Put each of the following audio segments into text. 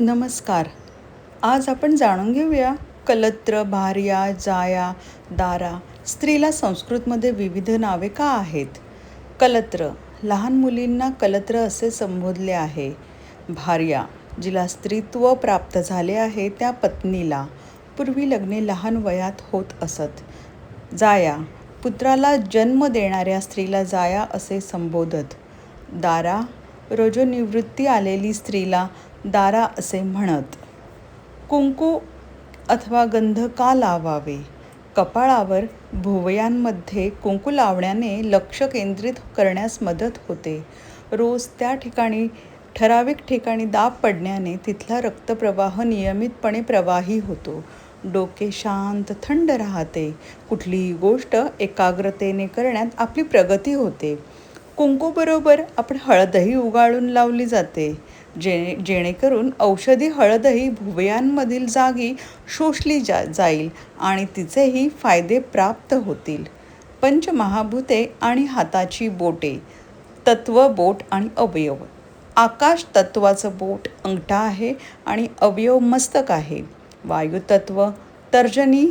नमस्कार. आज आपण जाणून घेऊया कलत्र, भार्या, जाया, दारा. स्त्रीला संस्कृतमध्ये विविध नावे का आहेत? कलत्र. लहान मुलींना कलत्र असे संबोधले आहे. भार्या. जिला स्त्रीत्व प्राप्त झाले आहे त्या पत्नीला. पूर्वी लग्ने लहान वयात होत असत. जाया. पुत्राला जन्म देणाऱ्या स्त्रीला जाया असे संबोधत. दारा. रजोनिवृत्ती आलेली स्त्रीला दारा असे म्हणत. कुंकू अथवा गंध का लावावे? कपाळावर भुवयांमध्ये कुंकू लावण्याने लक्ष केंद्रित करण्यास मदत होते. रोज त्या ठिकाणी ठराविक ठिकाणी दाब पडण्याने तिथला रक्तप्रवाह नियमितपणे प्रवाही होतो. डोके शांत थंड राहते. कुठलीही गोष्ट एकाग्रतेने करण्यात आपली प्रगती होते. कुंकूबरोबर आपण हळदही उगाळून लावली जाते. जेणेकरून औषधी हळदही भुवयांमधील जागी शोषली जाईल आणि तिचेही फायदे प्राप्त होतील. पंचमहाभूते आणि हाताची बोटे. तत्व, बोट आणि अवयव. आकाश तत्वाचं बोट अंगठा आहे आणि अवयव मस्तक आहे. वायुतत्व तर्जनी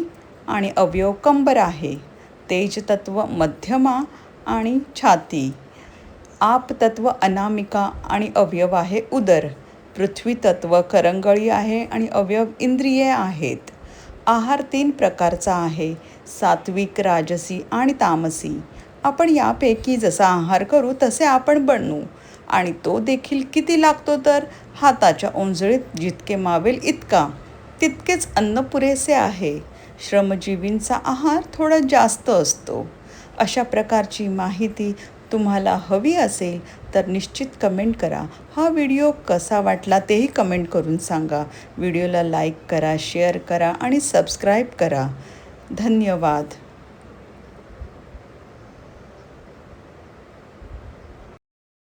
आणि अवयव कंबर आहे. तेज तत्व मध्यमा आणि छाती. आप तत्व अनामिका आणि अवयव आहे उदर. पृथ्वी तत्व करंगळी आहे आणि अवयव इंद्रिये आहेत. आहार 3 प्रकारचा आहे, सात्विक, राजसी आणि तामसी. आपण यापैकी जसा आहार करू तसे आपण बनू आणि तो देखील किती लागतो तर हाताच्या ओंजळीत जितके मावेल इतका. तितकेच अन्न पुरेसे आहे. श्रमजीवींचा आहार थोडा जास्त असतो. अशा प्रकारची माहिती तुम्हाला हवी असेल तर निश्चित कमेंट करा. हा व्हिडिओ कसा वाटला तेही कमेंट करून सांगा. व्हिडिओला लाईक करा, शेअर करा आणि सबस्क्राईब करा. धन्यवाद.